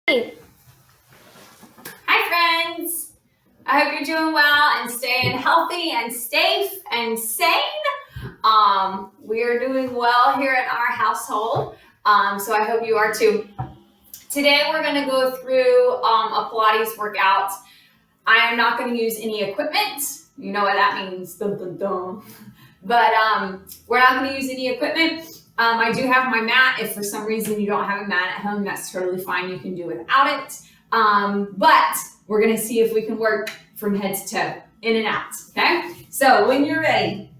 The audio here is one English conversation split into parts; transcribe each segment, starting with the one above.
Hi friends, I hope you're doing well and staying healthy and safe and sane. We are doing well here in our household, so I hope you are too. Today we're going to go through a Pilates workout. I am not going to use any equipment. You know what that means, dum, dum, dum. But we're not going to use any equipment. I do have my mat. If for some reason you don't have a mat at home, that's totally fine. You can do without it. But we're going to see if we can work from head to toe, in and out, okay? So when you're ready,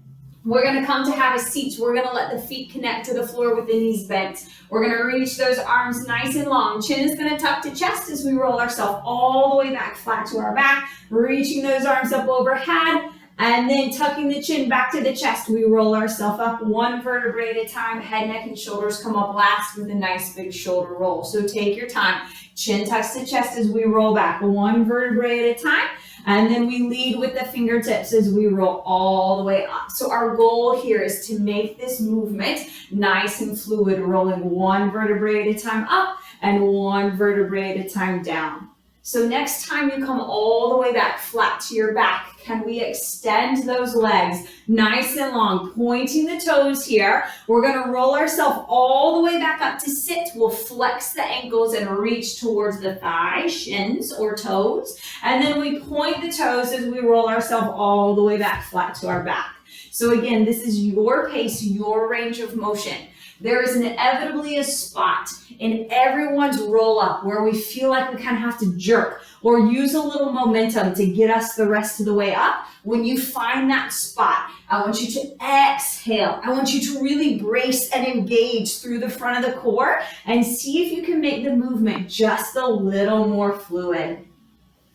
we're going to come to have a seat. We're going to let the feet connect to the floor with the knees bent. We're going to reach those arms nice and long. Chin is going to tuck to chest as we roll ourselves all the way back flat to our back, reaching those arms up overhead. And then tucking the chin back to the chest, we roll ourselves up one vertebrae at a time. Head, neck, and shoulders come up last with a nice big shoulder roll. So take your time. Chin tucks to chest as we roll back one vertebrae at a time. And then we lead with the fingertips as we roll all the way up. So our goal here is to make this movement nice and fluid, rolling one vertebrae at a time up and one vertebrae at a time down. So next time you come all the way back flat to your back, can we extend those legs nice and long, pointing the toes here. We're going to roll ourselves all the way back up to sit. We'll flex the ankles and reach towards the thighs, shins, or toes. And then we point the toes as we roll ourselves all the way back flat to our back. So again, this is your pace, your range of motion. There is inevitably a spot in everyone's roll up where we feel like we kind of have to jerk or use a little momentum to get us the rest of the way up. When you find that spot, I want you to exhale. I want you to really brace and engage through the front of the core and see if you can make the movement just a little more fluid.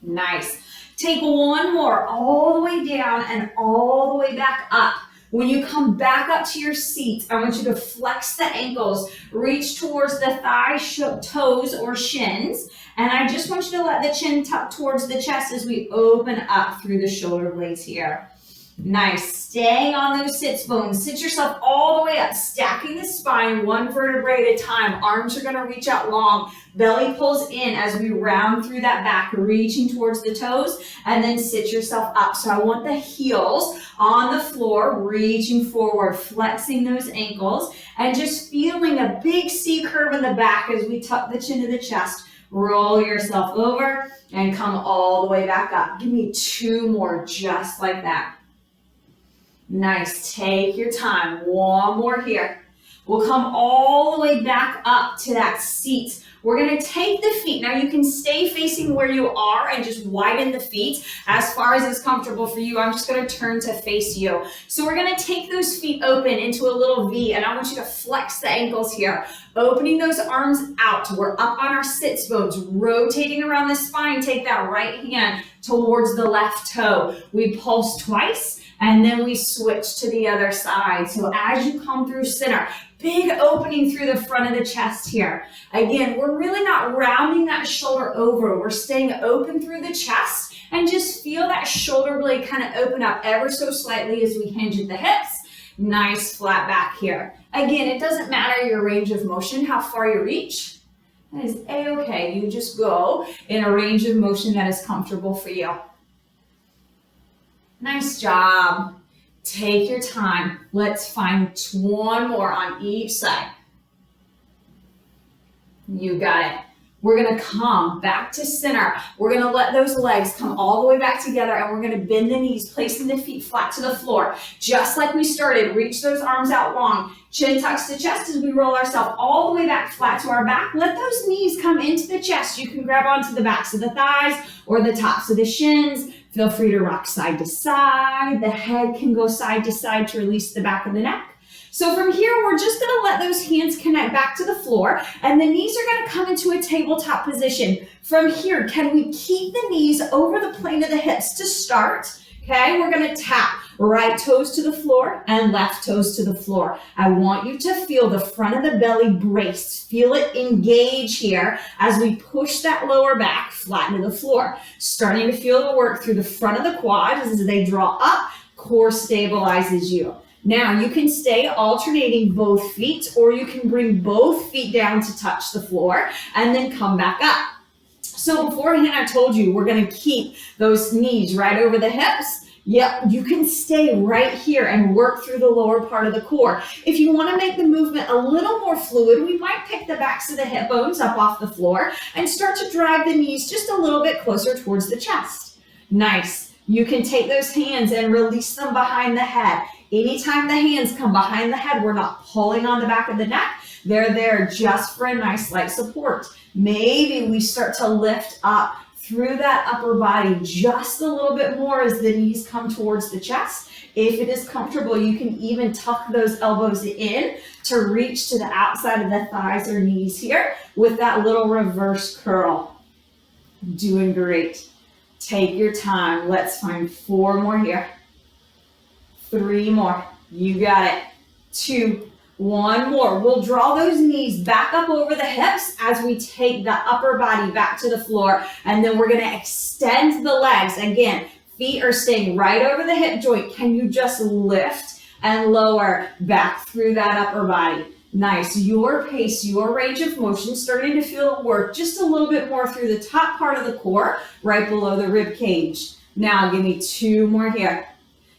Nice. Take one more all the way down and all the way back up. When you come back up to your seat, I want you to flex the ankles, reach towards the thighs, toes, or shins. And I just want you to let the chin tuck towards the chest as we open up through the shoulder blades here. Nice. Staying on those sits bones. Sit yourself all the way up, stacking the spine one vertebrae at a time. Arms are going to reach out long. Belly pulls in as we round through that back, reaching towards the toes, and then sit yourself up. So I want the heels on the floor, reaching forward, flexing those ankles, and just feeling a big C curve in the back as we tuck the chin to the chest. Roll yourself over and come all the way back up. Give me two more just like that. Nice. Take your time. One more here. We'll come all the way back up to that seat. We're going to take the feet. Now you can stay facing where you are and just widen the feet as far as it's comfortable for you. I'm just going to turn to face you. So we're going to take those feet open into a little V, and I want you to flex the ankles here. Opening those arms out. We're up on our sits bones, rotating around the spine. Take that right hand towards the left toe. We pulse twice. And then we switch to the other side. So as you come through center, big opening through the front of the chest here. Again, we're really not rounding that shoulder over. We're staying open through the chest and just feel that shoulder blade kind of open up ever so slightly as we hinge at the hips. Nice flat back here. Again, it doesn't matter your range of motion, how far you reach. That is a-okay. You just go in a range of motion that is comfortable for you. Nice job. Take your time. Let's find one more on each side. You got it. We're going to come back to center. We're going to let those legs come all the way back together, and we're going to bend the knees, placing the feet flat to the floor. Just like we started, reach those arms out long. Chin tucks to chest as we roll ourselves all the way back flat to our back. Let those knees come into the chest. You can grab onto the backs of the thighs or the tops of the shins. Feel free to rock side to side. The head can go side to side to release the back of the neck. So from here, we're just going to let those hands connect back to the floor, and the knees are going to come into a tabletop position. From here, can we keep the knees over the plane of the hips to start? Okay, we're going to tap right toes to the floor and left toes to the floor. I want you to feel the front of the belly braced. Feel it engage here as we push that lower back flat into the floor. Starting to feel the work through the front of the quads as they draw up. Core stabilizes you. Now you can stay alternating both feet, or you can bring both feet down to touch the floor and then come back up. So beforehand, I told you we're going to keep those knees right over the hips. Yep, you can stay right here and work through the lower part of the core. If you want to make the movement a little more fluid, we might pick the backs of the hip bones up off the floor and start to drive the knees just a little bit closer towards the chest. Nice. You can take those hands and release them behind the head. Anytime the hands come behind the head, we're not pulling on the back of the neck. They're there just for a nice light support. Maybe we start to lift up through that upper body just a little bit more as the knees come towards the chest. If it is comfortable, you can even tuck those elbows in to reach to the outside of the thighs or knees here with that little reverse curl. Doing great. Take your time. Let's find 4 more here. 3 more. You got it. 2. 1 more. We'll draw those knees back up over the hips as we take the upper body back to the floor. And then we're going to extend the legs. Again, feet are staying right over the hip joint. Can you just lift and lower back through that upper body? Nice. Your pace, your range of motion, starting to feel it work just a little bit more through the top part of the core, right below the rib cage. Now give me 2 more here.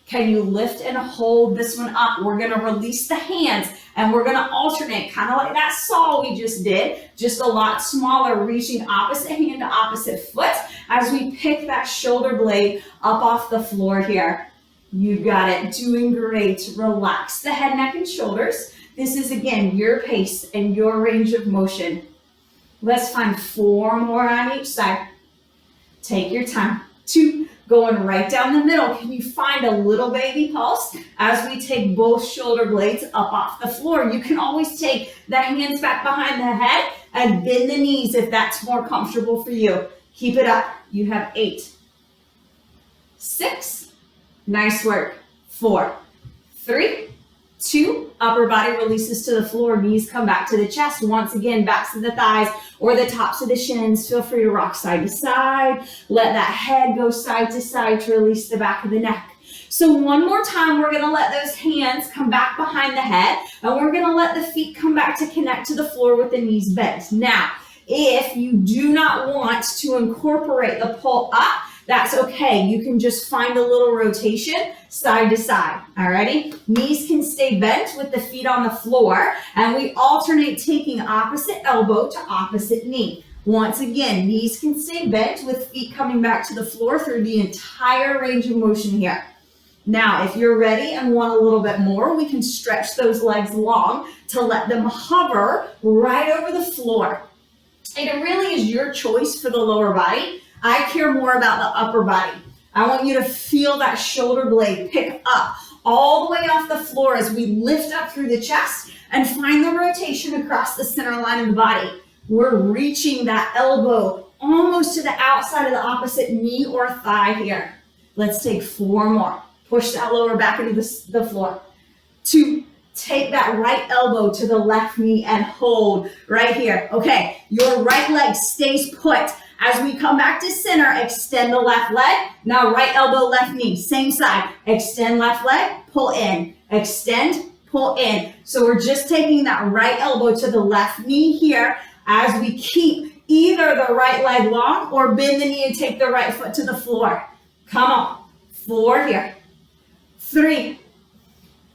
Can you lift and hold this one up? We're going to release the hands and we're going to alternate, kind of like that saw we just did, just a lot smaller, reaching opposite hand to opposite foot as we pick that shoulder blade up off the floor here. You got it. Doing great. Relax the head, neck, and shoulders. This is, again, your pace and your range of motion. Let's find 4 more on each side. Take your time. 2. Going right down the middle. Can you find a little baby pulse as we take both shoulder blades up off the floor? You can always take the hands back behind the head and bend the knees if that's more comfortable for you. Keep it up. You have 8, 6, nice work, 4, 3, 2, upper body releases to the floor, knees come back to the chest. Once again, backs of the thighs or the tops of the shins. Feel free to rock side to side. Let that head go side to side to release the back of the neck. So 1 more time, we're going to let those hands come back behind the head, and we're going to let the feet come back to connect to the floor with the knees bent. Now, if you do not want to incorporate the pull up, that's okay. You can just find a little rotation side to side. Alrighty? Knees can stay bent with the feet on the floor, and we alternate taking opposite elbow to opposite knee. Once again, knees can stay bent with feet coming back to the floor through the entire range of motion here. Now, if you're ready and want a little bit more, we can stretch those legs long to let them hover right over the floor. And it really is your choice for the lower body. I care more about the upper body. I want you to feel that shoulder blade pick up all the way off the floor as we lift up through the chest and find the rotation across the center line of the body. We're reaching that elbow almost to the outside of the opposite knee or thigh here. Let's take 4 more. Push that lower back into the floor. 2, take that right elbow to the left knee and hold right here. Okay, your right leg stays put. As we come back to center, extend the left leg. Now right elbow, left knee, same side. Extend left leg, pull in. Extend, pull in. So we're just taking that right elbow to the left knee here as we keep either the right leg long or bend the knee and take the right foot to the floor. Come on. 4 here. 3,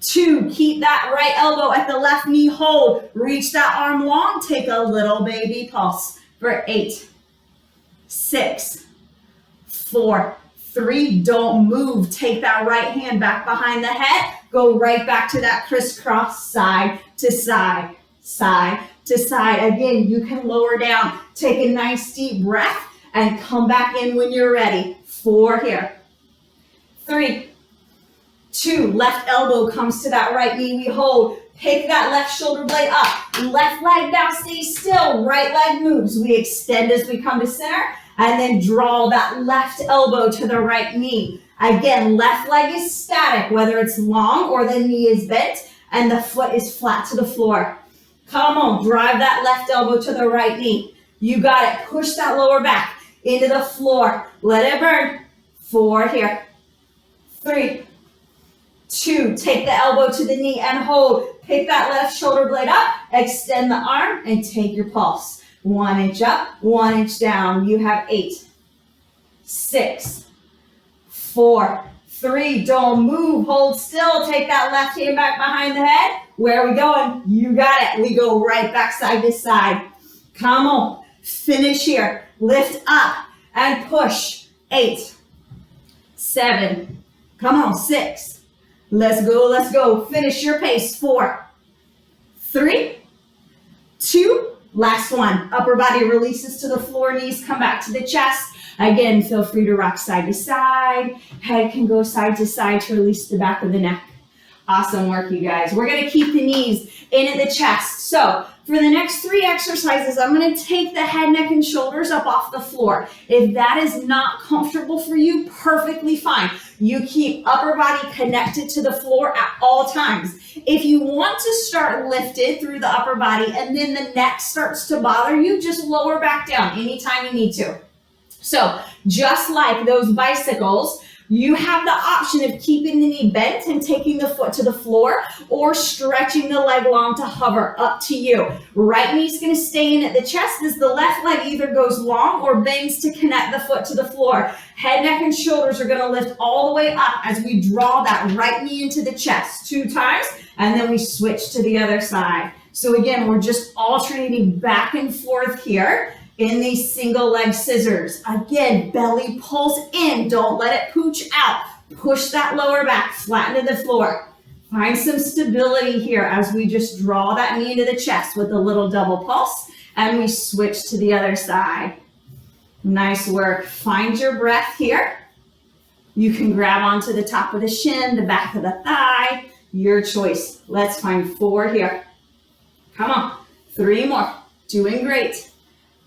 2, keep that right elbow at the left knee, hold. Reach that arm long, take a little baby pulse for 8, 6, 4, 3, don't move. Take that right hand back behind the head. Go right back to that crisscross side to side, side to side. Again, you can lower down. Take a nice deep breath and come back in when you're ready. 4 here. 3, 2, left elbow comes to that right knee. We hold. Pick that left shoulder blade up. Left leg now stays still. Right leg moves. We extend as we come to center and then draw that left elbow to the right knee. Again, left leg is static, whether it's long or the knee is bent and the foot is flat to the floor. Come on, drive that left elbow to the right knee. You got it. Push that lower back into the floor. Let it burn. 4 here. 3, 2, take the elbow to the knee and hold. Pick that left shoulder blade up, extend the arm, and take your pulse. 1 inch up, 1 inch down. You have 8, 6, 4, 3, don't move, hold still. Take that left hand back behind the head. Where are we going? You got it. We go right back side to side. Come on, finish here. Lift up and push. 8, 7, come on, 6. Let's go, let's go. Finish your pace. 4, 3, 2, last one. Upper body releases to the floor, knees come back to the chest. Again, feel free to rock side to side. Head can go side to side to release the back of the neck. Awesome work, you guys. We're gonna keep the knees in at the chest. So for the next 3 exercises, I'm gonna take the head, neck, and shoulders up off the floor. If that is not comfortable for you, perfectly fine. You keep upper body connected to the floor at all times. If you want to start lifted through the upper body and then the neck starts to bother you, just lower back down anytime you need to. So just like those bicycles, you have the option of keeping the knee bent and taking the foot to the floor or stretching the leg long to hover, up to you. Right knee's gonna stay in at the chest as the left leg either goes long or bends to connect the foot to the floor. Head, neck, and shoulders are gonna lift all the way up as we draw that right knee into the chest 2 times, and then we switch to the other side. So again, we're just alternating back and forth here in these single leg scissors. Again, belly pulls in, don't let it pooch out. Push that lower back, flatten to the floor. Find some stability here as we just draw that knee into the chest with a little double pulse, and we switch to the other side. Nice work. Find your breath here. You can grab onto the top of the shin, the back of the thigh, your choice. Let's find 4 here. Come on, 3 more, doing great.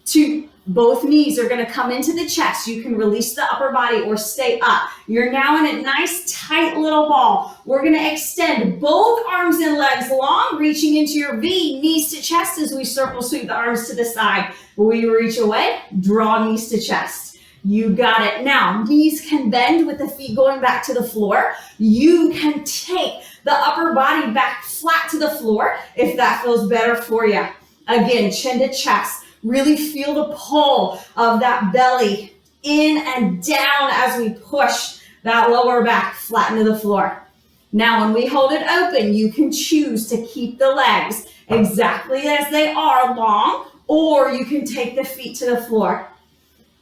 2, both knees are gonna come into the chest. You can release the upper body or stay up. You're now in a nice tight little ball. We're gonna extend both arms and legs long, reaching into your V, knees to chest as we circle sweep the arms to the side. We reach away, draw knees to chest. You got it. Now, knees can bend with the feet going back to the floor. You can take the upper body back flat to the floor if that feels better for you. Again, chin to chest. Really feel the pull of that belly in and down as we push that lower back flatten to the floor. Now, when we hold it open, you can choose to keep the legs exactly as they are long, or you can take the feet to the floor.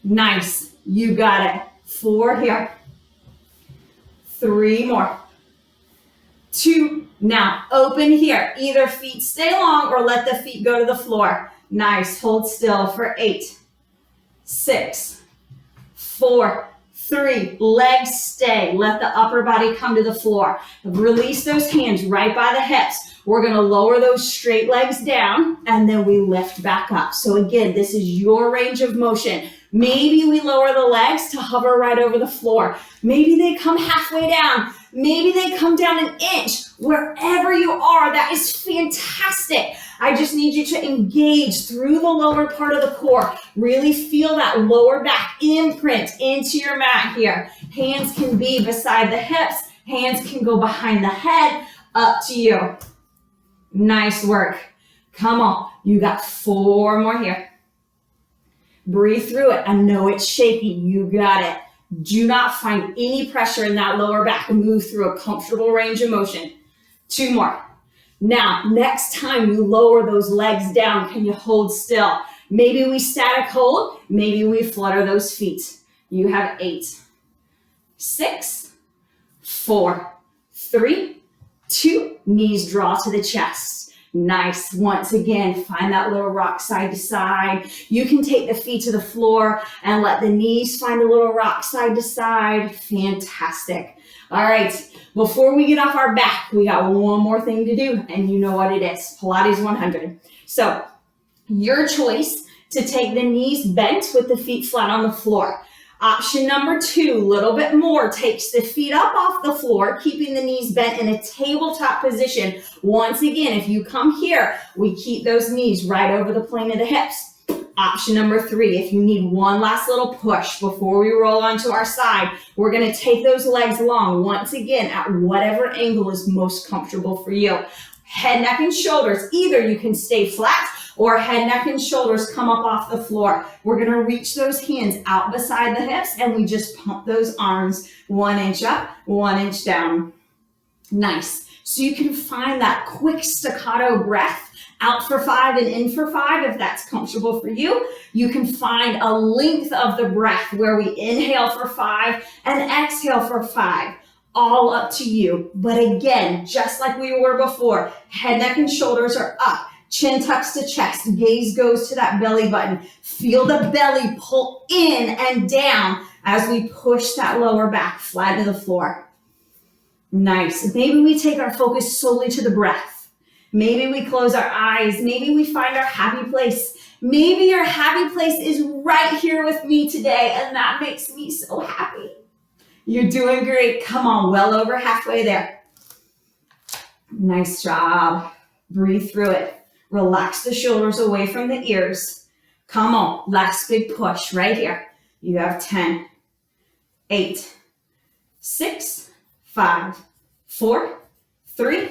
Nice, you got it. 4 here. 3 more. 2, now open here. Either feet stay long or let the feet go to the floor. Nice, hold still for 8, 6, 4, 3, legs stay. Let the upper body come to the floor. Release those hands right by the hips. We're gonna lower those straight legs down and then we lift back up. So again, this is your range of motion. Maybe we lower the legs to hover right over the floor. Maybe they come halfway down. Maybe they come down an inch. Wherever you are, that is fantastic. I just need you to engage through the lower part of the core. Really feel that lower back imprint into your mat here. Hands can be beside the hips. Hands can go behind the head. Up to you. Nice work. Come on. You got 4 more here. Breathe through it. I know it's shaky. You got it. Do not find any pressure in that lower back and move through a comfortable range of motion. 2 more. Now, next time you lower those legs down, can you hold still? Maybe we static hold. Maybe we flutter those feet. You have 8, 6, 4, 3, 2. Knees draw to the chest. Nice. Once again, find that little rock side to side. You can take the feet to the floor and let the knees find a little rock side to side. Fantastic. All right. Before we get off our back, we got one more thing to do, and you know what it is. Pilates 100. So your choice to take the knees bent with the feet flat on the floor. Option number 2, a little bit more, takes the feet up off the floor, keeping the knees bent in a tabletop position. Once again, if you come here, we keep those knees right over the plane of the hips. Option number 3, if you need one last little push before we roll onto our side, we're gonna take those legs long, once again, at whatever angle is most comfortable for you. Head, neck, and shoulders, either you can stay flat or head, neck, and shoulders come up off the floor. We're gonna reach those hands out beside the hips and we just pump those arms 1 inch up, 1 inch down. Nice. So you can find that quick staccato breath out for 5 and in for 5 if that's comfortable for you. You can find a length of the breath where we inhale for 5 and exhale for 5. All up to you. But again, just like we were before, head, neck, and shoulders are up. Chin tucks to chest. Gaze goes to that belly button. Feel the belly pull in and down as we push that lower back flat to the floor. Nice. Maybe we take our focus solely to the breath. Maybe we close our eyes. Maybe we find our happy place. Maybe your happy place is right here with me today, and that makes me so happy. You're doing great. Come on, well over halfway there. Nice job. Breathe through it. Relax the shoulders away from the ears. Come on, last big push right here. You have 10, 8, 6, 5, 4, 3,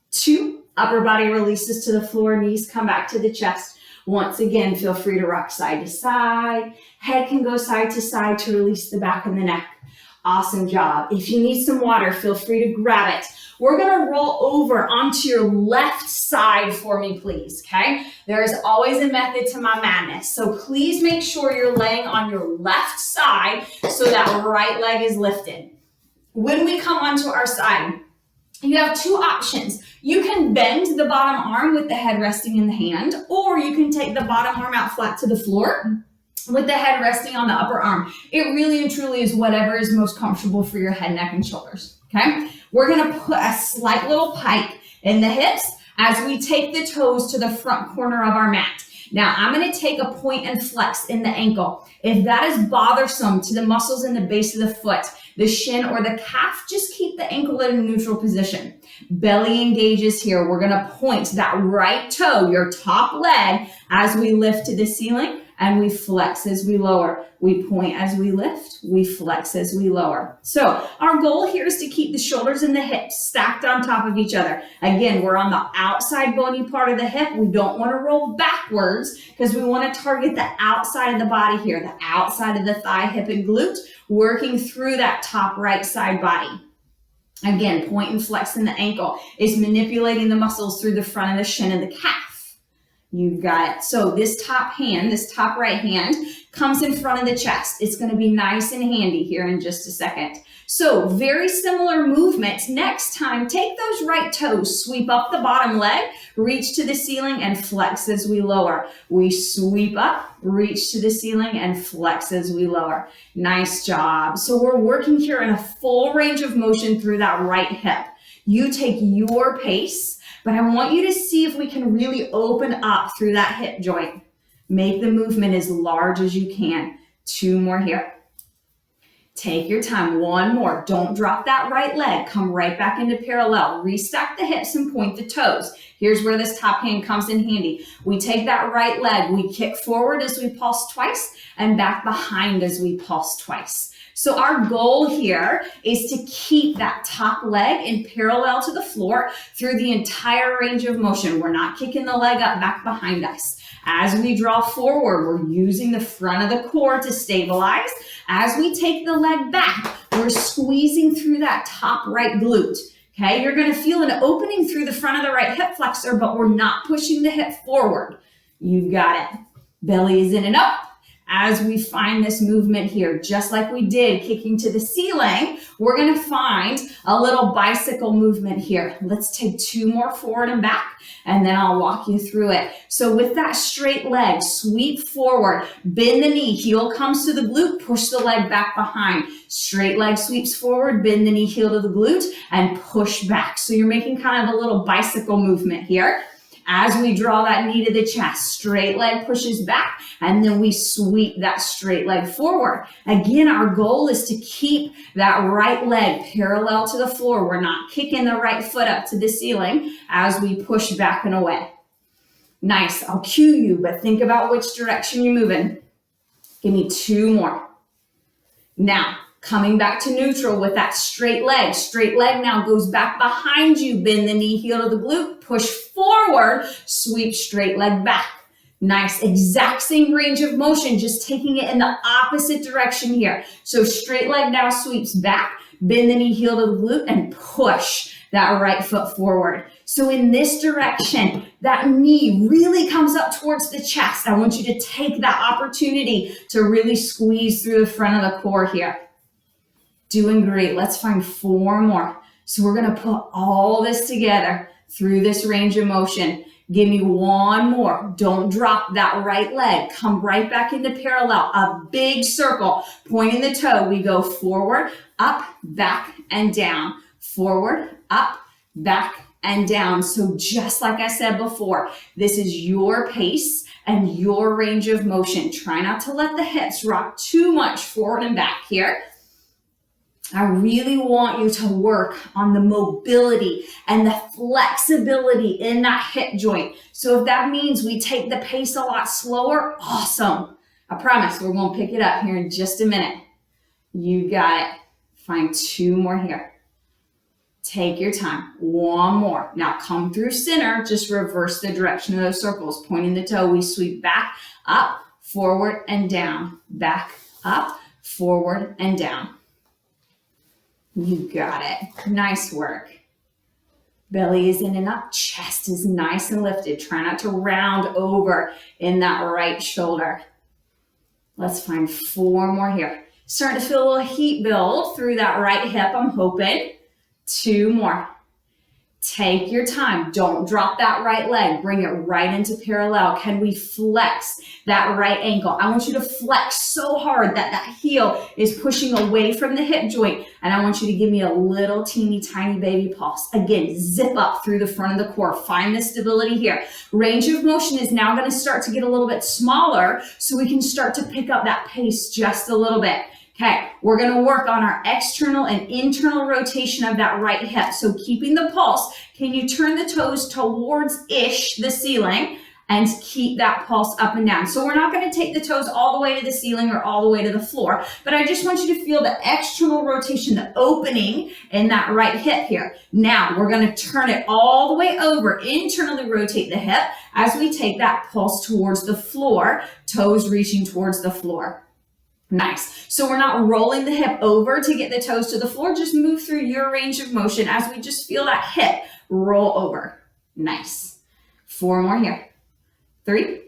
2. Upper body releases to the floor, knees come back to the chest. Once again, feel free to rock side to side. Head can go side to side to release the back and the neck. Awesome job. If you need some water, feel free to grab it. We're gonna roll over onto your left side for me, please, okay? There is always a method to my madness. So please make sure you're laying on your left side so that right leg is lifted. When we come onto our side, you have 2 options. You can bend the bottom arm with the head resting in the hand, or you can take the bottom arm out flat to the floor with the head resting on the upper arm. It really and truly is whatever is most comfortable for your head, neck, and shoulders, okay? We're gonna put a slight little pike in the hips as we take the toes to the front corner of our mat. Now, I'm gonna take a point and flex in the ankle. If that is bothersome to the muscles in the base of the foot, the shin, or the calf, just keep the ankle in a neutral position. Belly engages here. We're gonna point that right toe, your top leg, as we lift to the ceiling, and we flex as we lower. We point as we lift, we flex as we lower. So our goal here is to keep the shoulders and the hips stacked on top of each other. Again, we're on the outside bony part of the hip. We don't want to roll backwards because we want to target the outside of the body here, the outside of the thigh, hip, and glute, working through that top right side body. Again, point and flex in the ankle is manipulating the muscles through the front of the shin and the calf. You've got it. So this top hand, this top right hand comes in front of the chest. It's going to be nice and handy here in just a second. So very similar movements. Next time, take those right toes, sweep up the bottom leg, reach to the ceiling and flex as we lower. We sweep up, reach to the ceiling and flex as we lower. Nice job. So we're working here in a full range of motion through that right hip. You take your pace, but I want you to see if we can really open up through that hip joint. Make the movement as large as you can. 2 more here. Take your time. 1 more. Don't drop that right leg. Come right back into parallel. Restack the hips and point the toes. Here's where this top hand comes in handy. We take that right leg. We kick forward as we pulse twice and back behind as we pulse twice. So our goal here is to keep that top leg in parallel to the floor through the entire range of motion. We're not kicking the leg up back behind us. As we draw forward, we're using the front of the core to stabilize. As we take the leg back, we're squeezing through that top right glute. Okay, you're gonna feel an opening through the front of the right hip flexor, but we're not pushing the hip forward. You've got it. Belly is in and up. As we find this movement here, just like we did kicking to the ceiling, we're gonna find a little bicycle movement here. Let's take 2 more forward and back, and then I'll walk you through it. So with that straight leg, sweep forward, bend the knee, heel comes to the glute, push the leg back behind. Straight leg sweeps forward, bend the knee, heel to the glute, and push back. So you're making kind of a little bicycle movement here. As we draw that knee to the chest, straight leg pushes back, and then we sweep that straight leg forward. Again, our goal is to keep that right leg parallel to the floor. We're not kicking the right foot up to the ceiling as we push back and away. Nice, I'll cue you, but think about which direction you're moving. Give me 2 more. Now, coming back to neutral with that straight leg. Straight leg now goes back behind you. Bend the knee, heel to the glute. Push forward, sweep straight leg back. Nice, exact same range of motion, just taking it in the opposite direction here. So straight leg now sweeps back, bend the knee, heel to the glute, and push that right foot forward. So in this direction, that knee really comes up towards the chest. I want you to take that opportunity to really squeeze through the front of the core here. Doing great. Let's find 4 more. So we're going to put all this together through this range of motion. Give me 1 more. Don't drop that right leg. Come right back into parallel. A big circle. Pointing the toe. We go forward, up, back, and down. Forward, up, back, and down. So just like I said before, this is your pace and your range of motion. Try not to let the hips rock too much forward and back here. I really want you to work on the mobility and the flexibility in that hip joint. So if that means we take the pace a lot slower, awesome. I promise we're going to pick it up here in just a minute. You got it. Find 2 more here. Take your time. 1 more. Now come through center. Just reverse the direction of those circles. Pointing the toe, we sweep back, up, forward, and down. Back, up, forward, and down. You got it. Nice work. Belly is in and up. Chest is nice and lifted. Try not to round over in that right shoulder. Let's find 4 more here. Starting to feel a little heat build through that right hip, I'm hoping. 2 more. Take your time. Don't drop that right leg. Bring it right into parallel. Can we flex that right ankle? I want you to flex so hard that that heel is pushing away from the hip joint. And I want you to give me a little teeny tiny baby pulse. Again, zip up through the front of the core. Find the stability here. Range of motion is now going to start to get a little bit smaller so we can start to pick up that pace just a little bit. Okay, we're going to work on our external and internal rotation of that right hip. So keeping the pulse, can you turn the toes towards-ish the ceiling and keep that pulse up and down? So we're not going to take the toes all the way to the ceiling or all the way to the floor, but I just want you to feel the external rotation, the opening in that right hip here. Now we're going to turn it all the way over, internally rotate the hip as we take that pulse towards the floor, toes reaching towards the floor. Nice. So we're not rolling the hip over to get the toes to the floor. Just move through your range of motion as we just feel that hip roll over. Nice. 4 more here. 3,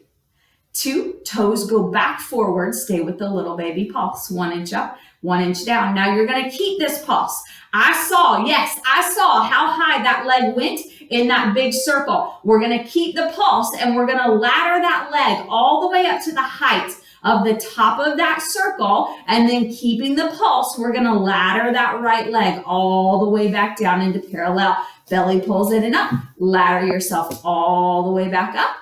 2, toes go back forward. Stay with the little baby pulse. 1 inch up, 1 inch down. Now you're going to keep this pulse. I saw how high that leg went in that big circle. We're going to keep the pulse and we're going to ladder that leg all the way up to the height of the top of that circle, and then keeping the pulse, we're going to ladder that right leg all the way back down into parallel. Belly pulls in and up. Ladder yourself all the way back up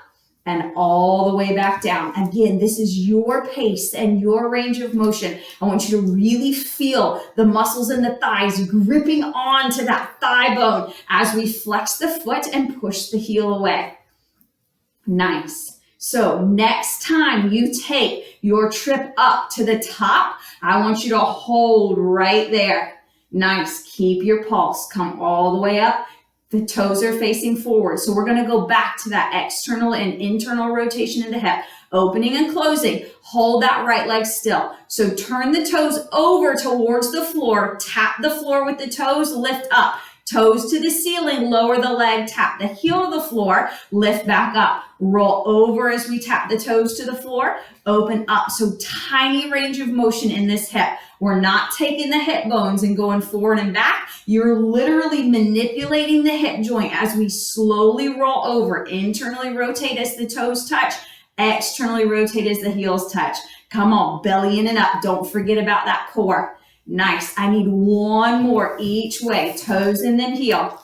and all the way back down. Again, this is your pace and your range of motion. I want you to really feel the muscles in the thighs gripping onto that thigh bone as we flex the foot and push the heel away. Nice. So next time you take your trip up to the top, I want you to hold right there. Nice. Keep your pulse. Come all the way up. The toes are facing forward. So we're going to go back to that external and internal rotation in the hip. Opening and closing. Hold that right leg still. So turn the toes over towards the floor. Tap the floor with the toes. Lift up. Toes to the ceiling, lower the leg, tap the heel to the floor, lift back up. Roll over as we tap the toes to the floor, open up. So tiny range of motion in this hip. We're not taking the hip bones and going forward and back. You're literally manipulating the hip joint as we slowly roll over. Internally rotate as the toes touch, externally rotate as the heels touch. Come on, belly in and up. Don't forget about that core. Nice. I need 1 more each way. Toes and then heel.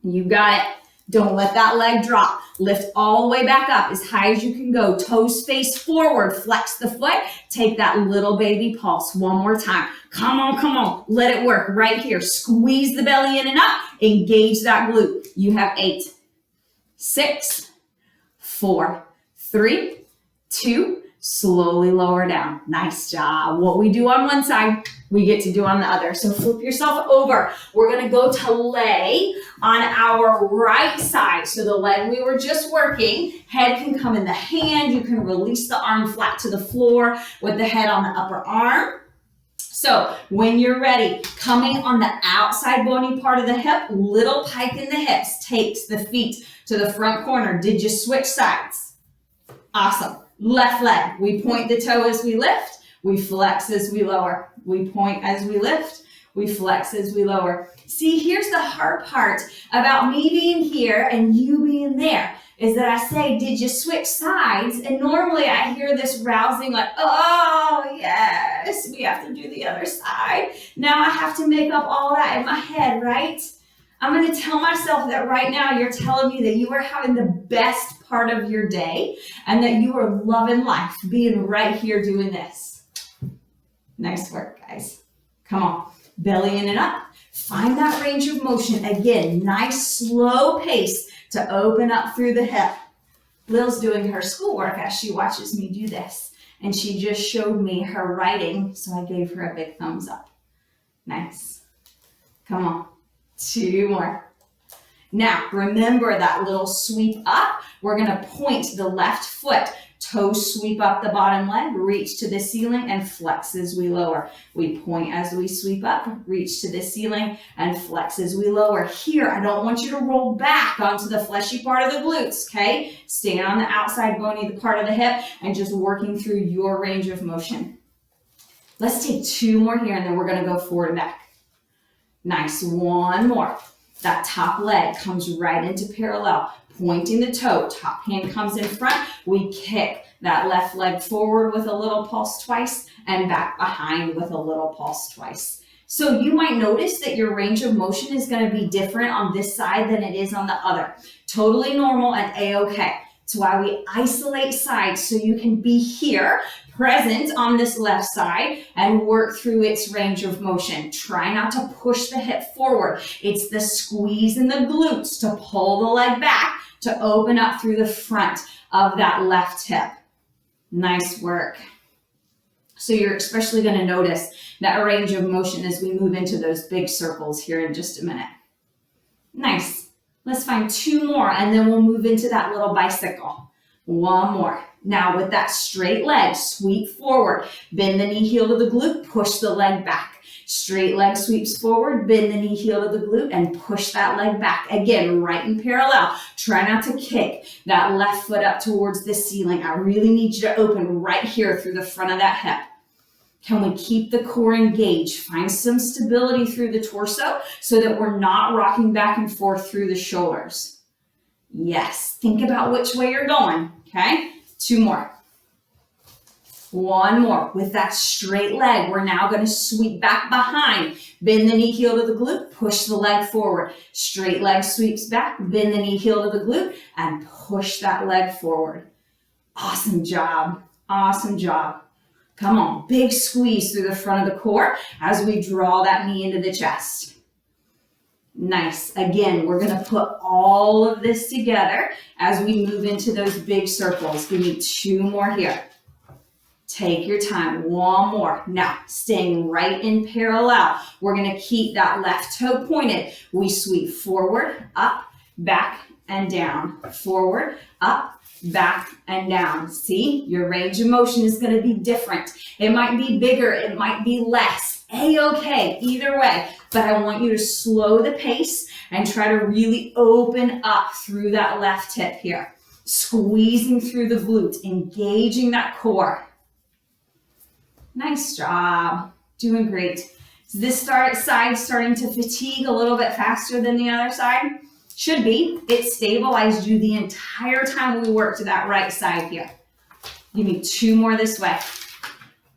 You got it. Don't let that leg drop. Lift all the way back up as high as you can go. Toes face forward. Flex the foot. Take that little baby pulse 1 more time. Come on, come on. Let it work right here. Squeeze the belly in and up. Engage that glute. You have 8, 6, 4, 3, 2, Slowly lower down. Nice job. What we do on one side, we get to do on the other. So flip yourself over. We're going to go to lay on our right side. So the leg we were just working, head can come in the hand. You can release the arm flat to the floor with the head on the upper arm. So when you're ready, coming on the outside bony part of the hip, little pike in the hips takes the feet to the front corner. Did you switch sides? Awesome. Left leg, we point the toe as we lift, we flex as we lower. We point as we lift, we flex as we lower. See, here's the hard part about me being here and you being there, is that I say, did you switch sides? And normally I hear this rousing like, oh yes, we have to do the other side. Now I have to make up all that in my head, right? I'm going to tell myself that right now you're telling me that you are having the best part of your day and that you are loving life, being right here doing this. Nice work, guys. Come on, bellying it up. Find that range of motion. Again, nice slow pace to open up through the hip. Lil's doing her schoolwork as she watches me do this. And she just showed me her writing, so I gave her a big thumbs up. Nice. Come on. 2 more. Now, remember that little sweep up. We're going to point the left foot. Toes sweep up the bottom leg, reach to the ceiling and flex as we lower. We point as we sweep up, reach to the ceiling and flex as we lower. Here, I don't want you to roll back onto the fleshy part of the glutes, okay? Stand on the outside bony part of the hip and just working through your range of motion. Let's take 2 more here and then we're going to go forward and back. Nice, 1 more. That top leg comes right into parallel, pointing the toe, top hand comes in front. We kick that left leg forward with a little pulse twice and back behind with a little pulse twice. So you might notice that your range of motion is going to be different on this side than it is on the other. Totally normal and a-okay. It's why we isolate sides so you can be here, present on this left side and work through its range of motion. Try not to push the hip forward. It's the squeeze in the glutes to pull the leg back to open up through the front of that left hip. Nice work. So you're especially going to notice that range of motion as we move into those big circles here in just a minute. Nice. Let's find 2 more and then we'll move into that little bicycle. 1 more. Now with that straight leg, sweep forward, bend the knee heel to the glute, push the leg back. Straight leg sweeps forward, bend the knee heel to the glute and push that leg back. Again, right in parallel. Try not to kick that left foot up towards the ceiling. I really need you to open right here through the front of that hip. Can we keep the core engaged? Find some stability through the torso so that we're not rocking back and forth through the shoulders. Yes, think about which way you're going, okay? 2 more. 1 more. With that straight leg, we're now going to sweep back behind. Bend the knee heel to the glute, push the leg forward. Straight leg sweeps back, bend the knee heel to the glute, and push that leg forward. Awesome job. Awesome job. Come on, big squeeze through the front of the core as we draw that knee into the chest. Nice. Again, we're going to put all of this together as we move into those big circles. Give me 2 more here. Take your time. 1 more. Now, staying right in parallel, we're going to keep that left toe pointed. We sweep forward, up, back, and down. Forward, up, back, and down. See, your range of motion is going to be different. It might be bigger, it might be less. A-okay, either way. But I want you to slow the pace and try to really open up through that left hip here. Squeezing through the glutes, engaging that core. Nice job. Doing great. Is this side starting to fatigue a little bit faster than the other side? Should be. It stabilized you the entire time we worked to that right side here. Give me 2 more this way.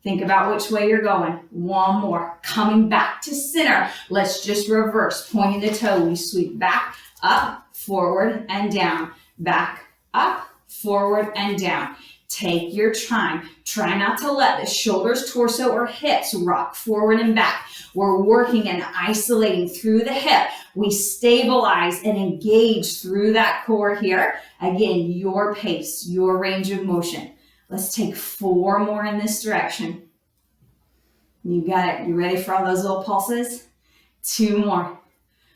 Think about which way you're going. 1 more. Coming back to center. Let's just reverse. Pointing the toe. We sweep back, up, forward, and down. Back, up, forward, and down. Take your time. Try not to let the shoulders, torso, or hips rock forward and back. We're working and isolating through the hip. We stabilize and engage through that core here. Again, your pace, your range of motion. Let's take 4 more in this direction. You got it. You ready for all those little pulses? 2 more.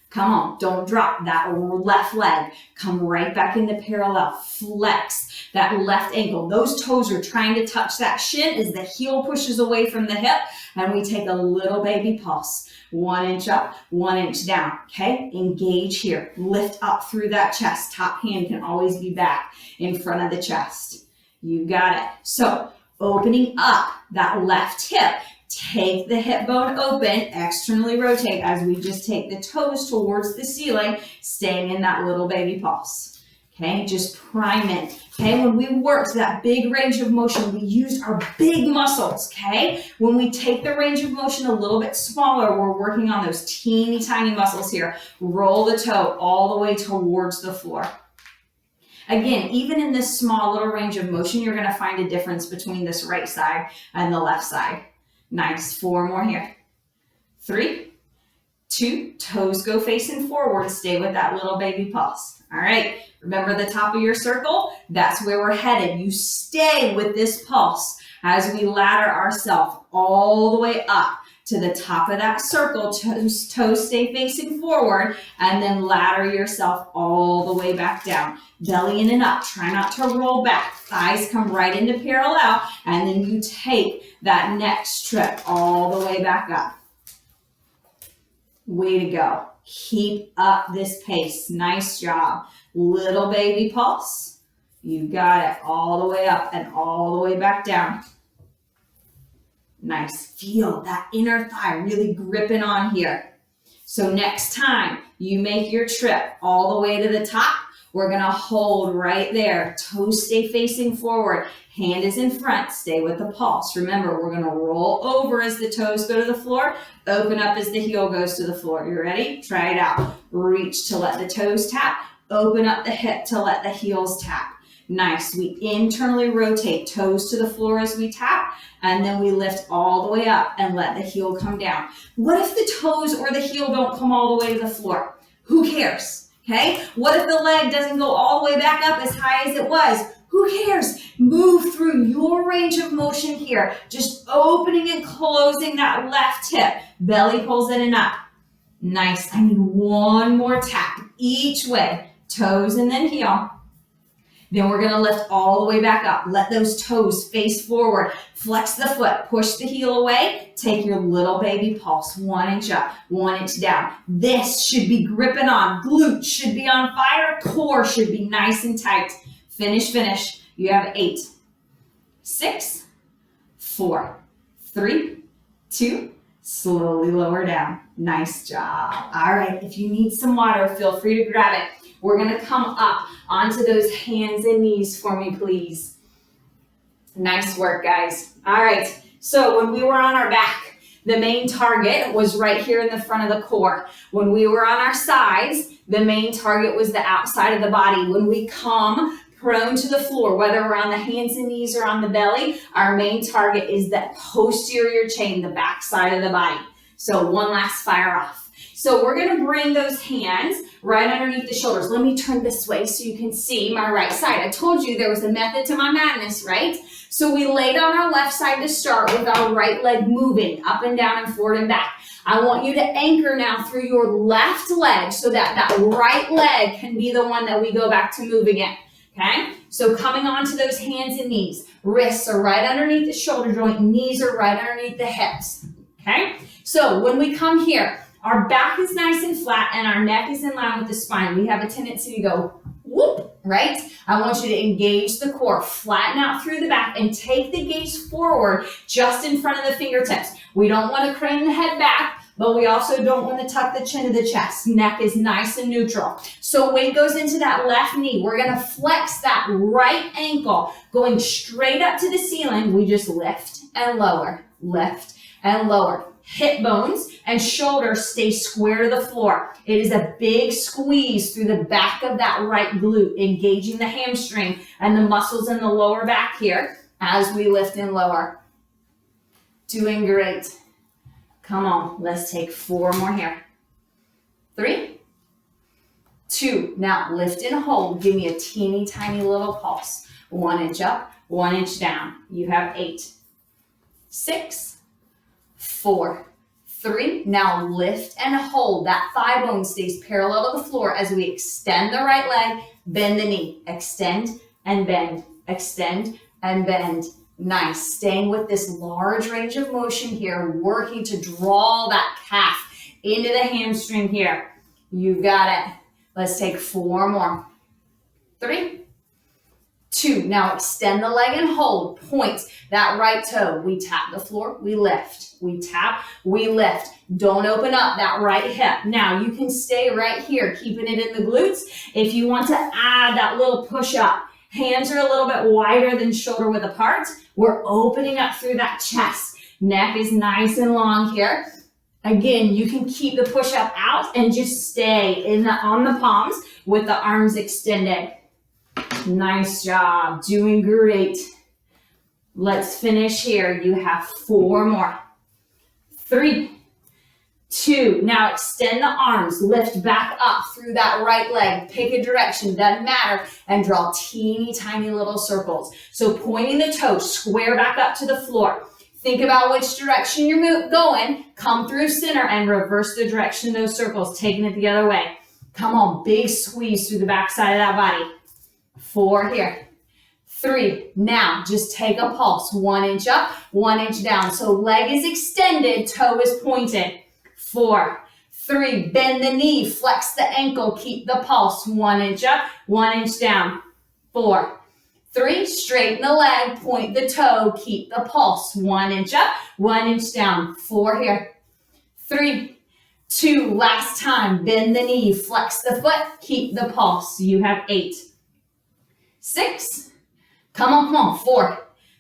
Come on, don't drop that left leg. Come right back into parallel. Flex that left ankle. Those toes are trying to touch that shin as the heel pushes away from the hip, and we take a little baby pulse. 1 inch up, 1 inch down, okay? Engage here. Lift up through that chest. Top hand can always be back in front of the chest. You got it. So, opening up that left hip. Take the hip bone open, externally rotate as we just take the toes towards the ceiling, staying in that little baby pulse. Okay, just prime it. Okay, when we worked that big range of motion, we used our big muscles, okay? When we take the range of motion a little bit smaller, we're working on those teeny tiny muscles here. Roll the toe all the way towards the floor. Again, even in this small little range of motion, you're gonna find a difference between this right side and the left side. Nice, 4 more here. 3, 2, toes go facing forward. Stay with that little baby pulse. All right, remember the top of your circle? That's where we're headed. You stay with this pulse as we ladder ourselves all the way up to the top of that circle. Toes stay facing forward, and then ladder yourself all the way back down. Belly in and up. Try not to roll back. Thighs come right into parallel, and then you take that next trip all the way back up. Way to go. Keep up this pace. Nice job. Little baby pulse. You got it. All the way up and all the way back down. Nice. Feel that inner thigh really gripping on here. So next time you make your trip all the way to the top, we're going to hold right there. Toes stay facing forward. Hand is in front. Stay with the pulse. Remember, we're going to roll over as the toes go to the floor. Open up as the heel goes to the floor. You ready? Try it out. Reach to let the toes tap. Open up the hip to let the heels tap. Nice. We internally rotate, toes to the floor as we tap, and then we lift all the way up and let the heel come down. What if the toes or the heel don't come all the way to the floor? Who cares? Okay? What if the leg doesn't go all the way back up as high as it was? Who cares? Move through your range of motion here. Just opening and closing that left hip. Belly pulls in and up. Nice. I need 1 more tap each way. Toes and then heel. Then we're going to lift all the way back up. Let those toes face forward. Flex the foot. Push the heel away. Take your little baby pulse. 1 inch up, 1 inch down. This should be gripping on. Glutes should be on fire. Core should be nice and tight. Finish, finish. You have 8, 6, 4, 3, 2, slowly lower down. Nice job. All right, if you need some water, feel free to grab it. We're going to come up onto those hands and knees for me, please. Nice work, guys. All right, so when we were on our back, the main target was right here in the front of the core. When we were on our sides, the main target was the outside of the body. When we come prone to the floor, whether we're on the hands and knees or on the belly, our main target is that posterior chain, the back side of the body. So one last fire off. So we're going to bring those hands right underneath the shoulders. Let me turn this way so you can see my right side. I told you there was a method to my madness, right? So we laid on our left side to start with our right leg moving up and down and forward and back. I want you to anchor now through your left leg so that that right leg can be the one that we go back to move again. Okay? So coming onto those hands and knees. Wrists are right underneath the shoulder joint. Knees are right underneath the hips. Okay? So when we come here, our back is nice and flat and our neck is in line with the spine. We have a tendency to go whoop, right? I want you to engage the core, flatten out through the back and take the gaze forward just in front of the fingertips. We don't want to crane the head back, but we also don't want to tuck the chin to the chest. Neck is nice and neutral. So weight goes into that left knee. We're going to flex that right ankle going straight up to the ceiling. We just lift and lower, lift and lower. Hip bones and shoulders stay square to the floor. It is a big squeeze through the back of that right glute, engaging the hamstring and the muscles in the lower back here as we lift and lower. Doing great. Come on, let's take 4 more here. 3, 2, now lift and hold. Give me a teeny tiny little pulse. 1 inch up, 1 inch down. You have 8, 6, 4, 3. Now lift and hold. That thigh bone stays parallel to the floor as we extend the right leg, bend the knee. Extend and bend, extend and bend. Nice. Staying with this large range of motion here, working to draw that calf into the hamstring here. You got it. Let's take 4 more. 3, 2. Now extend the leg and hold. Point that right toe. We tap the floor. We lift. We tap. We lift. Don't open up that right hip. Now you can stay right here, keeping it in the glutes. If you want to add that little push up, hands are a little bit wider than shoulder width apart. We're opening up through that chest. Neck is nice and long here. Again, you can keep the push up out and just stay on the palms with the arms extended. Nice job. Doing great. Let's finish here. You have 4 more. 3, 2. Now extend the arms. Lift back up through that right leg. Pick a direction. Doesn't matter. And draw teeny tiny little circles. So pointing the toes, square back up to the floor. Think about which direction you're going. Come through center and reverse the direction of those circles. Taking it the other way. Come on. Big squeeze through the back side of that body. 4 here. 3. Now just take a pulse. 1 inch up, 1 inch down. So leg is extended, toe is pointed. 4, 3. Bend the knee, flex the ankle, keep the pulse. 1 inch up, 1 inch down. 4, 3. Straighten the leg, point the toe, keep the pulse. 1 inch up, 1 inch down. 4 here. 3, 2. Last time. Bend the knee, flex the foot, keep the pulse. You have 8, 6. Come on. 4,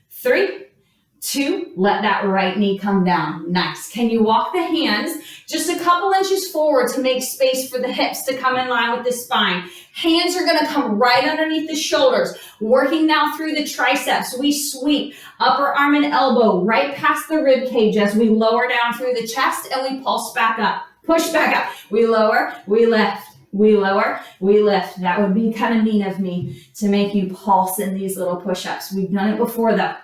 3, 2. Let that right knee come down. Nice. Can you walk the hands just a couple inches forward to make space for the hips to come in line with the spine? Hands are going to come right underneath the shoulders. Working now through the triceps. We sweep upper arm and elbow right past the rib cage as we lower down through the chest and we pulse back up. Push back up. We lower, we lift. We lower, we lift. That would be kind of mean of me to make you pulse in these little push-ups. We've done it before though.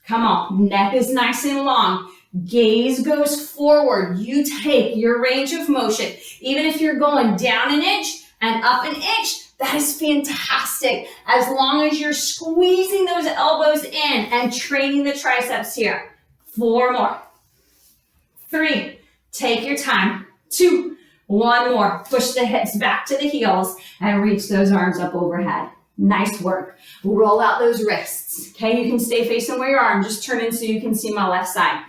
Come on, neck is nice and long. Gaze goes forward. You take your range of motion. Even if you're going down an inch and up an inch, that is fantastic. As long as you're squeezing those elbows in and training the triceps here. 4 more. 3, take your time. 2, 1 more. Push the hips back to the heels and reach those arms up overhead. Nice work. Roll out those wrists. Okay, you can stay facing where you are. I'm just turning so you can see my left side.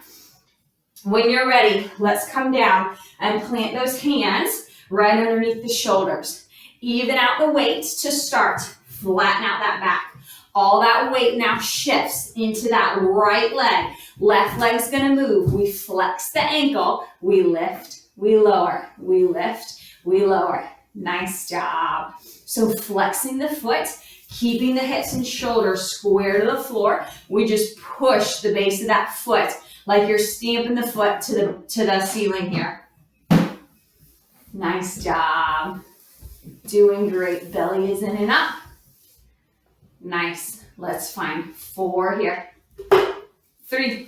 When you're ready, let's come down and plant those hands right underneath the shoulders. Even out the weight to start. Flatten out that back. All that weight now shifts into that right leg. Left leg's gonna move. We flex the ankle. We lift. We lower, we lift, we lower. Nice job. So flexing the foot, keeping the hips and shoulders square to the floor. We just push the base of that foot like you're stamping the foot to the ceiling here. Nice job. Doing great. Belly is in and up. Nice. Let's find 4 here. 3,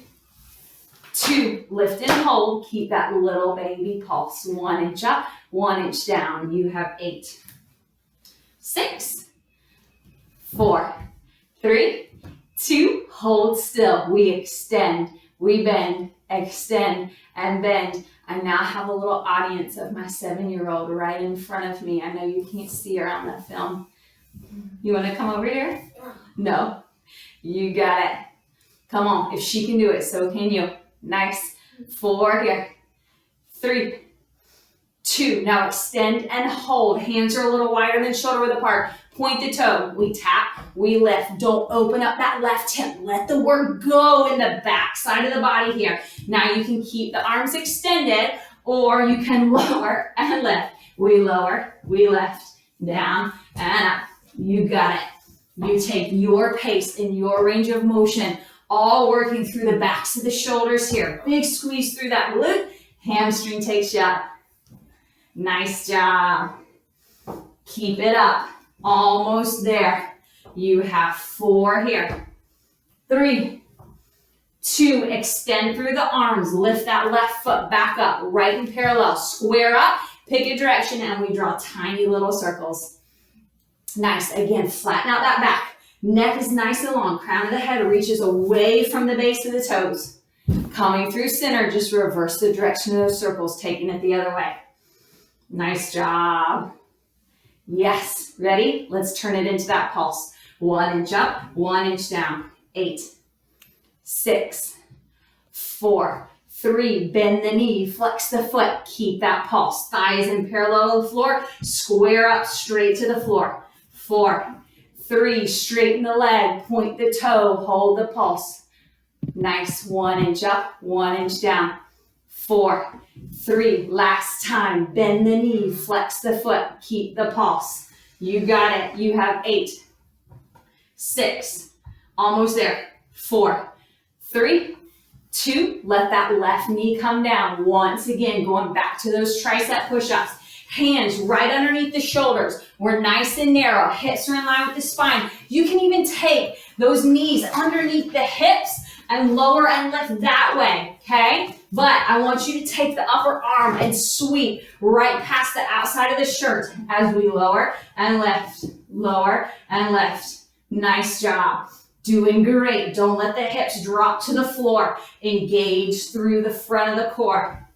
2, lift and hold. Keep that little baby pulse. 1 inch up, 1 inch down. You have 8, 6, 4, 3, 2, hold still. We extend, we bend, extend, and bend. I now have a little audience of my 7-year-old right in front of me. I know you can't see her on the film. You want to come over here? No? You got it. Come on. If she can do it, so can you. Nice. 4 here. 3, 2. Now extend and hold. Hands are a little wider than shoulder width apart. Point the toe. We tap. We lift. Don't open up that left hip. Let the work go in the back side of the body here. Now you can keep the arms extended or you can lower and lift. We lower. We lift. Down and up. You got it. You take your pace in your range of motion. All working through the backs of the shoulders here. Big squeeze through that glute. Hamstring takes you up. Nice job. Keep it up. Almost there. You have 4 here. 3, 2, extend through the arms, lift that left foot back up, right in parallel, square up, pick a direction, and we draw tiny little circles. Nice, again, flatten out that back. Neck is nice and long, crown of the head reaches away from the base of the toes. Coming through center, just reverse the direction of those circles, taking it the other way. Nice job. Yes, ready? Let's turn it into that pulse. 1 inch up, 1 inch down. 8, 6, 4, 3, bend the knee, flex the foot, keep that pulse. Thighs in parallel to the floor, square up straight to the floor. 4, 3, straighten the leg, point the toe, hold the pulse. Nice, 1 inch up, 1 inch down. 4, 3, last time, bend the knee, flex the foot, keep the pulse. You got it, you have 8, 6, almost there. 4, 3, 2, let that left knee come down. Once again, going back to those tricep push-ups. Hands right underneath the shoulders. We're nice and narrow. Hips are in line with the spine. You can even take those knees underneath the hips and lower and lift that way, okay? But I want you to take the upper arm and sweep right past the outside of the shirt as we lower and lift, lower and lift. Nice job. Doing great. Don't let the hips drop to the floor. Engage through the front of the core.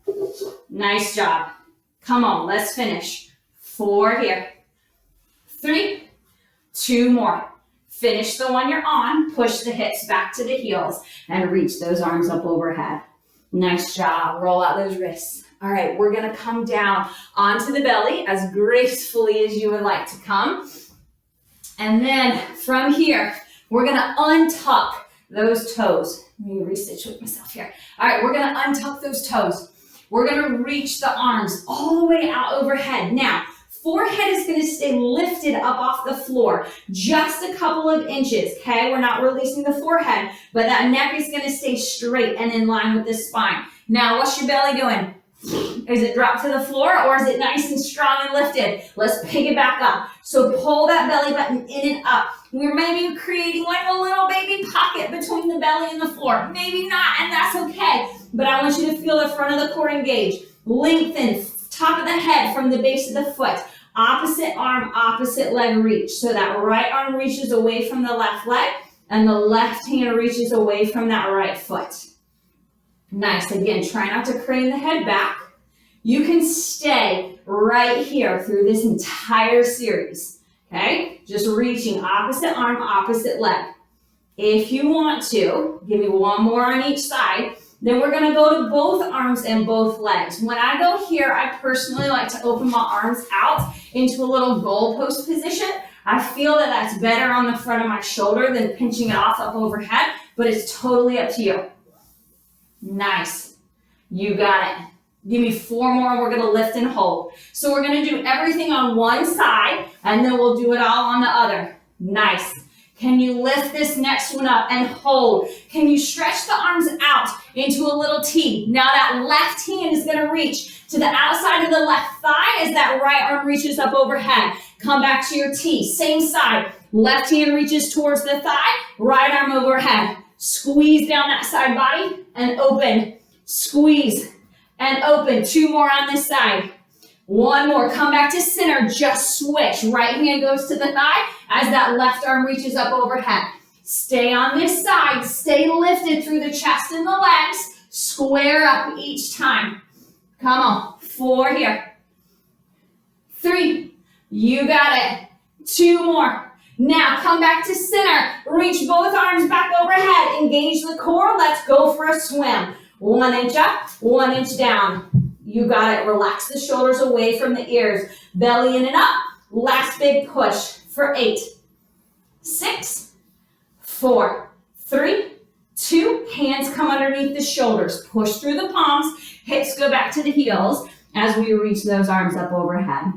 Nice job. Come on, let's finish. 4 here. 3, 2 more. Finish the one you're on. Push the hips back to the heels and reach those arms up overhead. Nice job. Roll out those wrists. All right, we're gonna come down onto the belly as gracefully as you would like to come. And then from here, we're gonna untuck those toes. Let me resituate myself here. All right, we're gonna untuck those toes. We're gonna reach the arms all the way out overhead. Now, forehead is gonna stay lifted up off the floor, just a couple of inches, okay? We're not releasing the forehead, but that neck is gonna stay straight and in line with the spine. Now, what's your belly doing? Is it dropped to the floor or is it nice and strong and lifted? Let's pick it back up. So pull that belly button in and up. We're maybe creating like a little baby pocket between the belly and the floor. Maybe not, and that's okay. But I want you to feel the front of the core engage. Lengthen top of the head from the base of the foot. Opposite arm, opposite leg reach. So that right arm reaches away from the left leg and the left hand reaches away from that right foot. Nice. Again, try not to crane the head back. You can stay right here through this entire series, okay? Just reaching opposite arm, opposite leg. If you want to, give me one more on each side, then we're gonna go to both arms and both legs. When I go here, I personally like to open my arms out into a little goalpost position. I feel that that's better on the front of my shoulder than pinching it off up overhead, but it's totally up to you. Nice. You got it. Give me 4 more and we're gonna lift and hold. So we're gonna do everything on one side and then we'll do it all on the other. Nice. Can you lift this next one up and hold? Can you stretch the arms out into a little T? Now that left hand is gonna reach to the outside of the left thigh as that right arm reaches up overhead. Come back to your T, same side. Left hand reaches towards the thigh, right arm overhead. Squeeze down that side body and open. Squeeze and open. 2 more on this side. 1 more. Come back to center. Just switch. Right hand goes to the thigh as that left arm reaches up overhead. Stay on this side. Stay lifted through the chest and the legs. Square up each time. Come on. 4 here. 3. You got it. 2 more. Now come back to center. Reach both arms back overhead. Engage the core. Let's go for a swim. 1 inch up, 1 inch down. You got it. Relax the shoulders away from the ears. Belly in and up. Last big push for 8, 6, 4, 3, 2. Hands come underneath the shoulders. Push through the palms. Hips go back to the heels as we reach those arms up overhead.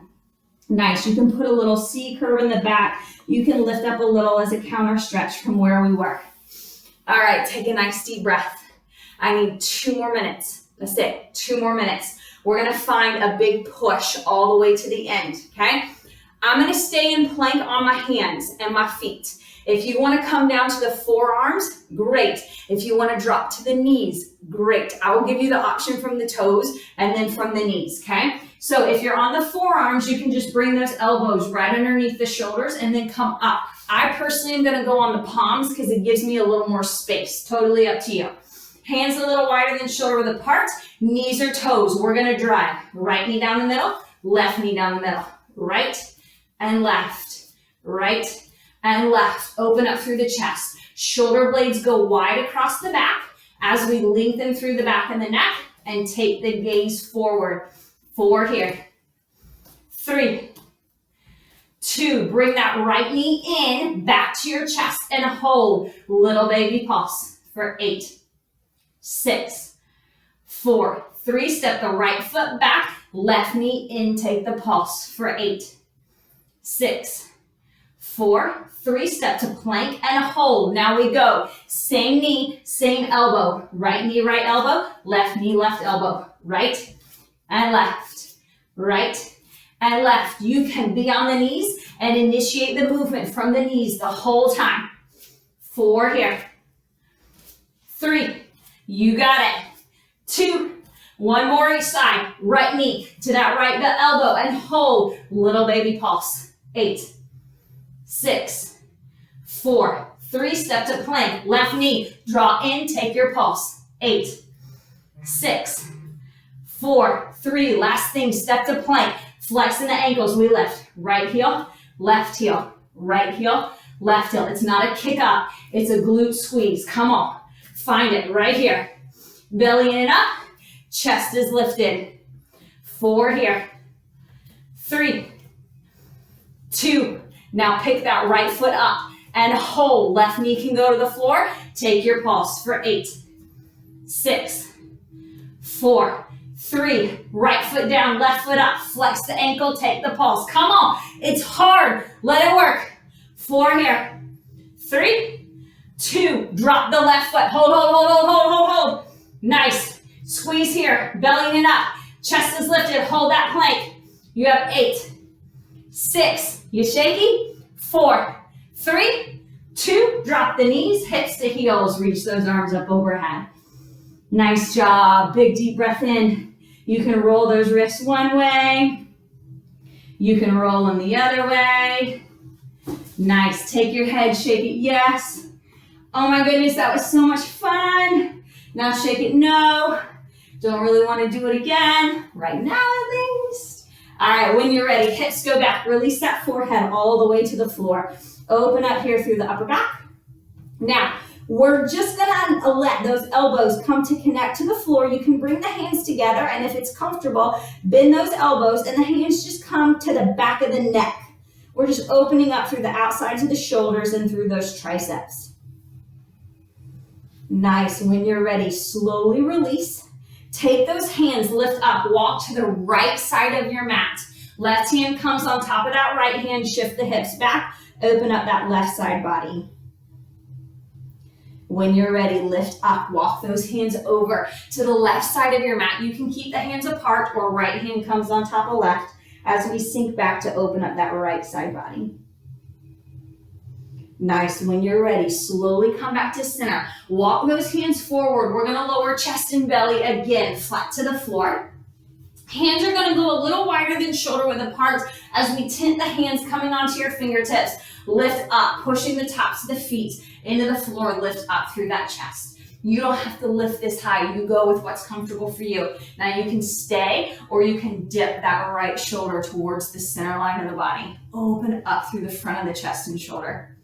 Nice. You can put a little C curve in the back. You can lift up a little as a counter stretch from where we were. All right, take a nice deep breath. I need 2 more minutes. That's it, 2 more minutes. We're gonna find a big push all the way to the end, okay? I'm gonna stay in plank on my hands and my feet. If you want to come down to the forearms, great. If you want to drop to the knees, great. I will give you the option from the toes and then from the knees, okay? So if you're on the forearms, you can just bring those elbows right underneath the shoulders and then come up. I personally am going to go on the palms because it gives me a little more space. Totally up to you. Hands a little wider than shoulder width apart. Knees or toes. We're going to drive. Right knee down the middle, left knee down the middle. Right and left. Right and left. Open up through the chest. Shoulder blades go wide across the back as we lengthen through the back and the neck and take the gaze forward. 4 here. 3, 2, bring that right knee in, back to your chest and hold. Little baby pulse for 8, 6, 4, 3, step the right foot back, left knee in, take the pulse for 8, 6, 4, 3, step to plank and hold. Now we go. Same knee, same elbow. Right knee, right elbow, left knee, left elbow. Right and left, right and left. You can be on the knees and initiate the movement from the knees the whole time. 4 here. 3, you got it. 2, 1 more each side. Right knee to that right elbow and hold. Little baby pulse. 8, 6, 4, 3, step to plank. Left knee, draw in, take your pulse. 8, 6, 4, 3, last thing, step to plank. Flexing the ankles, we lift. Right heel, left heel, right heel, left heel. It's not a kick up, it's a glute squeeze. Come on, find it right here. Belly in and up, chest is lifted. 4 here. 3, 2, now pick that right foot up and hold. Left knee can go to the floor. Take your pulse for 8, 6, 4, 3, right foot down, left foot up. Flex the ankle, take the pulse. Come on, it's hard. Let it work. 4 here. 3, 2, drop the left foot. Hold, hold, hold, hold, hold, hold, hold. Nice. Squeeze here, belly in up. Chest is lifted, hold that plank. You have 8, 6, you shaky? 4, 3, 2, drop the knees, hips to heels. Reach those arms up overhead. Nice job. Big deep breath in. You can roll those wrists one way. You can roll them the other way. Nice. Take your head, shake it, yes. Oh my goodness, that was so much fun. Now shake it, no. Don't really want to do it again. Right now at least. All right, when you're ready, hips go back. Release that forehead all the way to the floor. Open up here through the upper back. Now, we're just gonna let those elbows come to connect to the floor. You can bring the hands together, and if it's comfortable, bend those elbows and the hands just come to the back of the neck. We're just opening up through the outsides of the shoulders and through those triceps. Nice. When you're ready, slowly release. Take those hands, lift up, walk to the right side of your mat. Left hand comes on top of that right hand, shift the hips back, open up that left side body. When you're ready, lift up, walk those hands over to the left side of your mat. You can keep the hands apart or right hand comes on top of left as we sink back to open up that right side body. Nice. When you're ready, slowly come back to center. Walk those hands forward. We're going to lower chest and belly again, flat to the floor. Hands are going to go a little wider than shoulder width apart as we tint the hands coming onto your fingertips. Lift up, pushing the tops of the feet into the floor, lift up through that chest. You don't have to lift this high. You go with what's comfortable for you. Now you can stay or you can dip that right shoulder towards the center line of the body. Open up through the front of the chest and shoulder.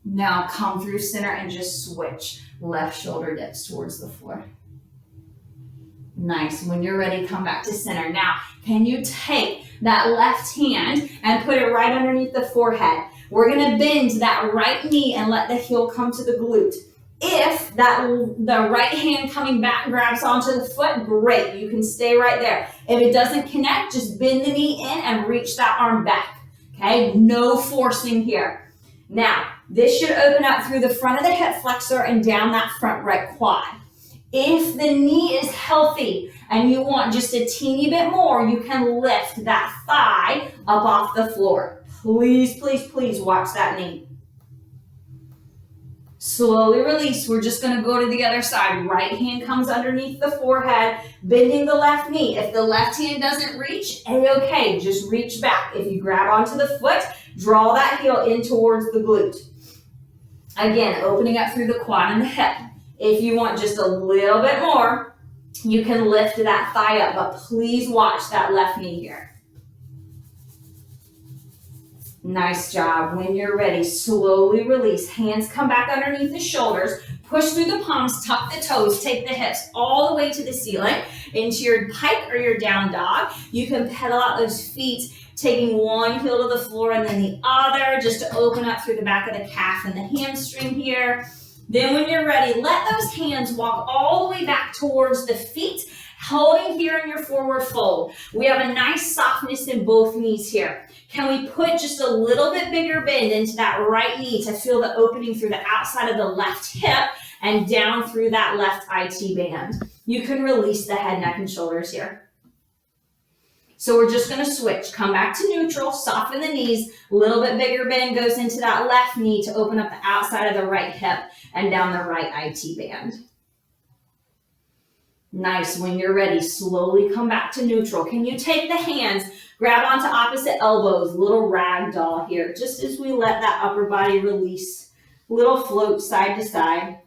Now come through center and just switch. Left shoulder dips towards the floor. Nice. When you're ready, come back to center. Now, can you take that left hand and put it right underneath the forehead? We're going to bend that right knee and let the heel come to the glute. If the right hand coming back grabs onto the foot, great. You can stay right there. If it doesn't connect, just bend the knee in and reach that arm back. Okay? No forcing here. Now, this should open up through the front of the hip flexor and down that front right quad. If the knee is healthy and you want just a teeny bit more, you can lift that thigh up off the floor. Please, please, please watch that knee. Slowly release. We're just going to go to the other side. Right hand comes underneath the forehead, bending the left knee. If the left hand doesn't reach, A-okay. Just reach back. If you grab onto the foot, draw that heel in towards the glute. Again, opening up through the quad and the hip. If you want just a little bit more, you can lift that thigh up, but please watch that left knee here. Nice job. When you're ready, slowly release. Hands come back underneath the shoulders. Push through the palms, tuck the toes, take the hips all the way to the ceiling into your pike or your down dog. You can pedal out those feet, taking one heel to the floor and then the other, just to open up through the back of the calf and the hamstring here. Then when you're ready, let those hands walk all the way back towards the feet, holding here in your forward fold. We have a nice softness in both knees here. Can we put just a little bit bigger bend into that right knee to feel the opening through the outside of the left hip and down through that left IT band? You can release the head, neck, and shoulders here. So we're just going to switch. Come back to neutral, soften the knees, a little bit bigger bend goes into that left knee to open up the outside of the right hip and down the right IT band. Nice. When you're ready, slowly come back to neutral. Can you take the hands, grab onto opposite elbows, little rag doll here, just as we let that upper body release. Little float side to side.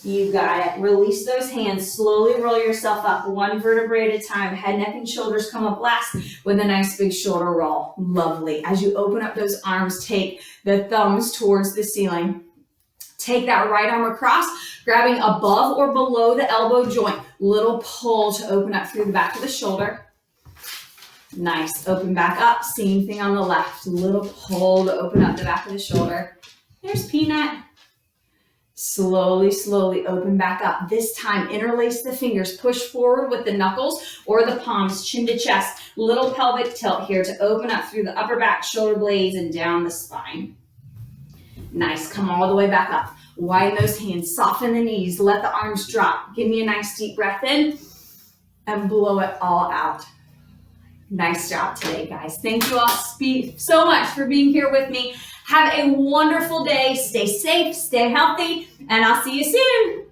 You got it. Release those hands. Slowly roll yourself up, one vertebrae at a time. Head, neck, and shoulders come up last with a nice big shoulder roll. Lovely. As you open up those arms, take the thumbs towards the ceiling. Take that right arm across, grabbing above or below the elbow joint. Little pull to open up through the back of the shoulder. Nice. Open back up. Same thing on the left. Little pull to open up the back of the shoulder. There's Peanut. Slowly, slowly open back up. This time, interlace the fingers. Push forward with the knuckles or the palms, chin to chest. Little pelvic tilt here to open up through the upper back, shoulder blades, and down the spine. Nice. Come all the way back up. Widen those hands. Soften the knees. Let the arms drop. Give me a nice deep breath in and blow it all out. Nice job today, guys. Thank you all so much for being here with me. Have a wonderful day. Stay safe, stay healthy, and I'll see you soon.